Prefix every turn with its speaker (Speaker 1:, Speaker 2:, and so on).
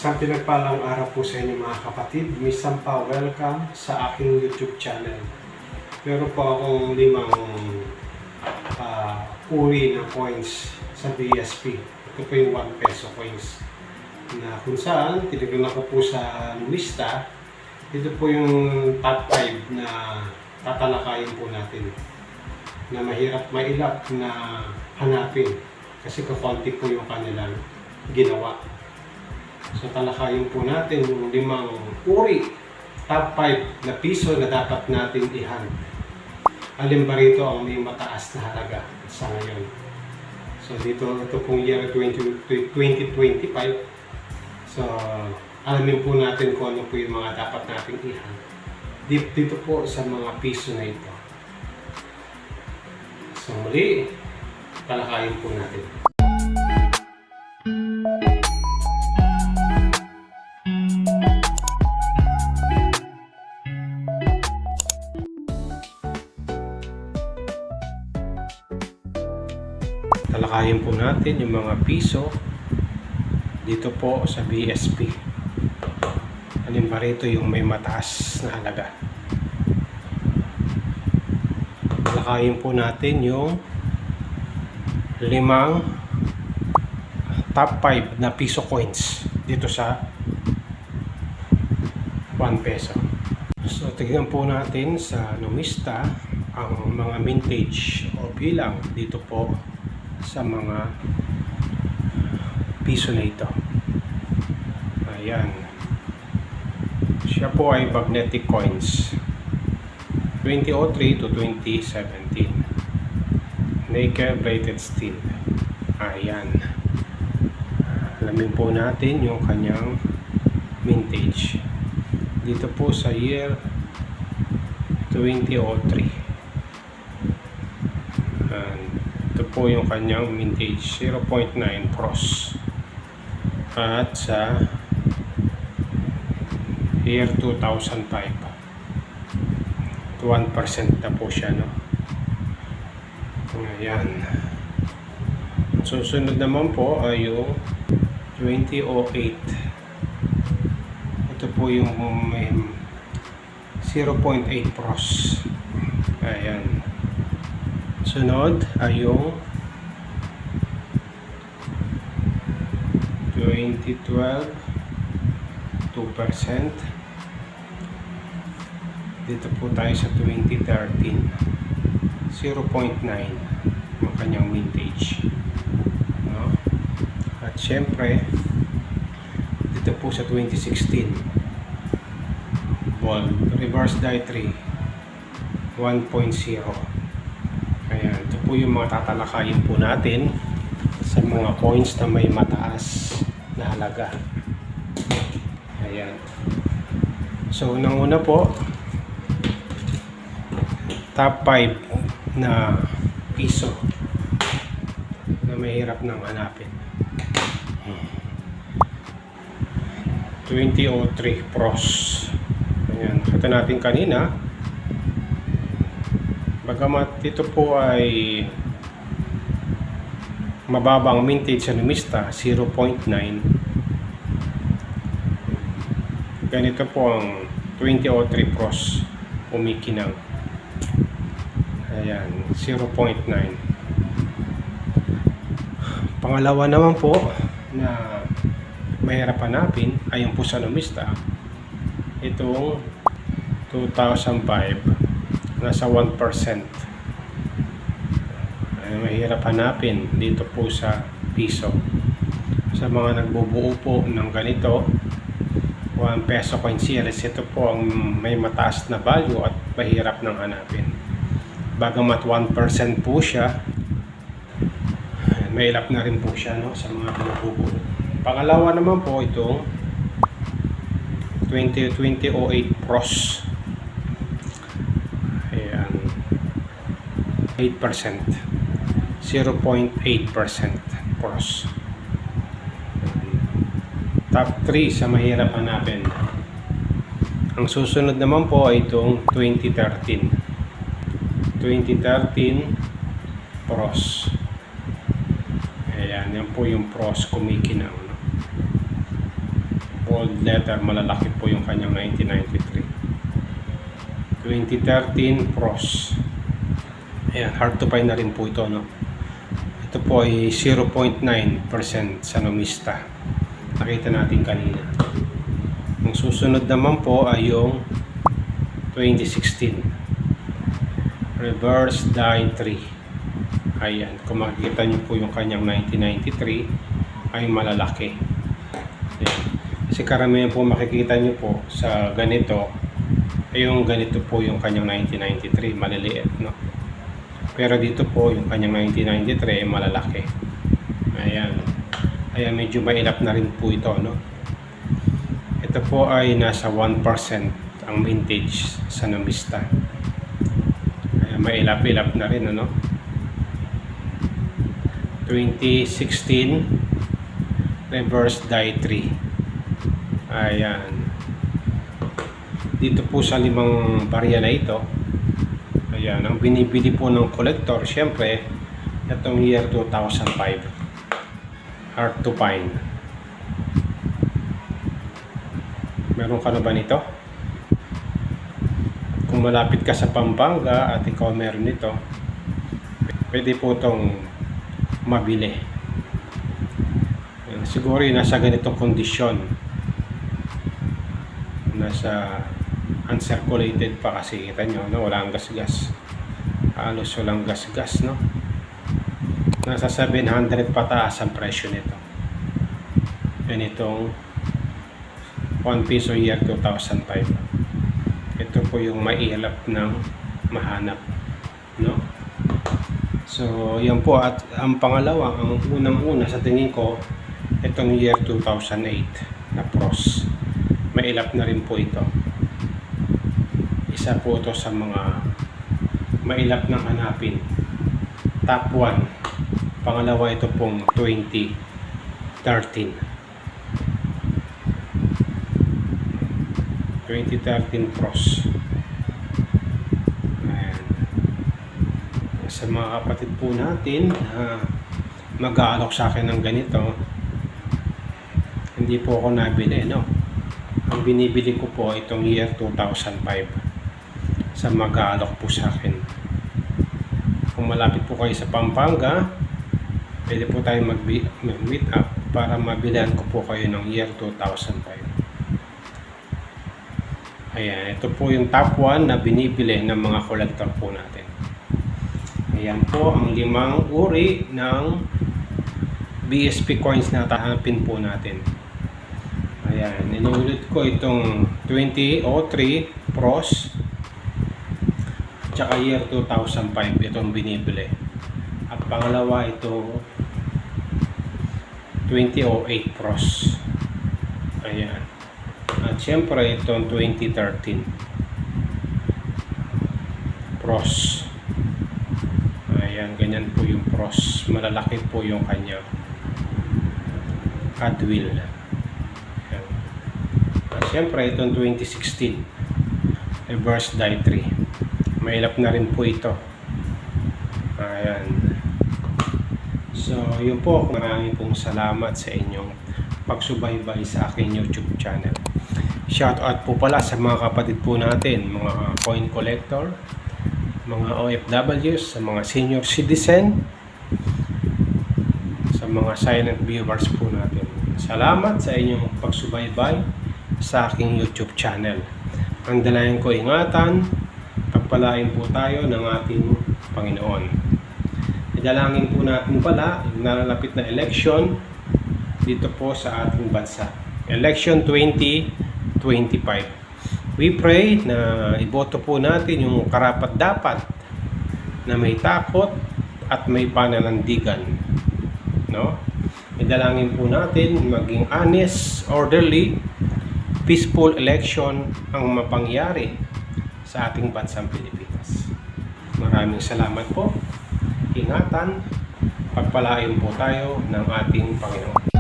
Speaker 1: Isang pinagpalang araw po sa inyo mga kapatid. Minsan pa welcome sa aking YouTube channel. Meron po akong limang uri ng coins sa BSP. Ito po yung 1 peso coins. Na kung saan, tinignan ko po sa lista. Ito po yung top 5 na tatalakayin po natin. Na mahirap mailap na hanapin. Kasi kakonti po yung kanilang ginawa. So talakayin po natin yung limang uri, top 5 na piso na dapat natin i-hunt. Alin ba rito ang may mataas na halaga sa ngayon? So ito pong year 2025. So alamin po natin kung ano po yung mga dapat natin i-hunt. Dito po sa mga piso na ito. So muli, talakayin po natin. Talakayin po natin yung mga piso dito po sa BSP. Alin ba rito yung may mataas na halaga? Talakayin po natin yung limang top 5 na piso coins dito sa 1 peso. So tignan po natin sa numista ang mga mintage o bilang dito po sa mga piso na ito. Ayan. Siya po ay magnetic coins. 2003 to 2017. Nickel plated steel. Ayan. Alamin po natin yung kanyang mintage. Dito po sa year 2003. Ito po yung kanyang mintage 0.9 pros. At sa year 2005 1% na po siya, no? Ayan. Susunod naman po ay yung 2008. Ito po yung 0.8 pros. Ayan. Sunod ay yung 2012 2%. Dito po tayo sa 2013 0.9 yung kanyang mintage, no? At syempre dito po sa 2016 ball reverse die 3 1.0. Ayan, ito po yung mga tatalakayin po natin sa mga coins na may mataas na halaga. Ayan. So, unang-una po, top 5 na piso na mahirap nang hanapin. 2003 pros. Ayan, kita natin kanina. Bagamat ito po ay mababang mintage sa numista, 0.9. Ganito po ang 2003 pros umikinang. Ayan, 0.9. Pangalawa naman po na mahirap hanapin ay yung po sa numista. Itong 2005 nasa 1%. Ay mahirap hanapin dito po sa piso. Sa mga nagbubuo po ng ganito 1 peso coin series, ito po ang may mataas na value at mahirap nang hanapin. Bagamat 1% po siya, mahirap na rin po siya, no, sa mga nagbubuo. Pangalawa naman po itong 2008 pros. 8%, 0.8% pros. Top 3 sa mahirap hanapin. Ang susunod naman po ay itong 2013 pros. Ayan, yan po yung pros kumikinang, no? bold letter, malalaki po yung kanyang 1993. 2013 Pros. Ayan, hard to find na rin po ito, no? Ito po ay 0.9% sa Numista. Nakita natin kanina. Ang susunod naman po ay yung 2016 Reverse Die 3. Ayan, kung makikita nyo po yung kanyang 1993 ay malalaki. Ayan. Kasi karamihan po makikita nyo po sa ganito ay yung ganito po yung kanyang 1993, maliliit, no? Pero dito po yung kanyang 1993 ay malalaki. Ayan. Ayan, medyo mailap na rin po ito, no? Ito po ay nasa 1% ang vintage sa Numista. Ayan, mailap-ilap na rin, ano? 2016 Reverse Die 3. Ayan. Dito po sa 5 barya na ito, ayan, ang binibili po ng collector, syempre, itong year 2005. Hard to find. Meron ka na ba nito? Kung malapit ka sa Pampanga at ikaw meron nito, pwede po itong mabili. Ayan, siguro yun, nasa ganitong kondisyon. Nasa uncirculated pa kasi, kita nyo, no? Walang gas-gas. Halos walang gas-gas, no? Nasa 700 pataas ang presyo nito. Yan itong 1 piso year 2005. Ito po yung mailap ng mahanap, no? So, yan po. At ang pangalawa, ang unang-una sa tingin ko, itong year 2008 na Pros. Mailap na rin po ito. Isa po ito sa mga mailap ng hanapin. Top 1. Pangalawa, ito pong 2013. 2013 Pros. Ayan. Sa mga kapatid po natin na mag-aalok sa akin ng ganito, hindi po ako nabili, no? Ang binibili ko po itong year 2005 sa mag-aalok po sa akin. Kung malapit po kayo sa Pampanga, pwede po tayo mag-meet up para mabilihan ko po kayo ng year 2005. Ayan, ito po yung top 1 na binibili ng mga collector po natin. Ayan po ang 5 uri ng BSP coins na tahanapin po natin. Ayan, inuulit ko itong 2003 Pros tsaka year 2005 itong binibili. At pangalawa ito 2008 Pros. Ayan. At syempre itong 2013 Pros. Ayan, ganyan po yung Pros. Malalaki po yung kanya Cadwheel. At syempre itong 2016 Reverse Die 3. Mailap na rin po ito. Ayan. So yun po, maraming pong salamat sa inyong pagsubaybay sa aking YouTube channel. Shout out po pala sa mga kapatid po natin, mga coin collector, mga OFWs, sa mga senior citizen, sa mga silent viewers po natin. Salamat sa inyong pagsubaybay sa aking YouTube channel. Ang dalayan ko, ingatan, pagpalain po tayo ng ating Panginoon. Idalangin po natin pala yung nalalapit na election dito po sa ating bansa. Election 2025. We pray na iboto po natin yung karapat-dapat na may takot at may pananandigan. No? Idalangin po natin maging honest, orderly, peaceful election ang mapangyari sa ating bansang Pilipinas. Maraming salamat po. Ingatan, pagpalain po tayo ng ating Panginoon.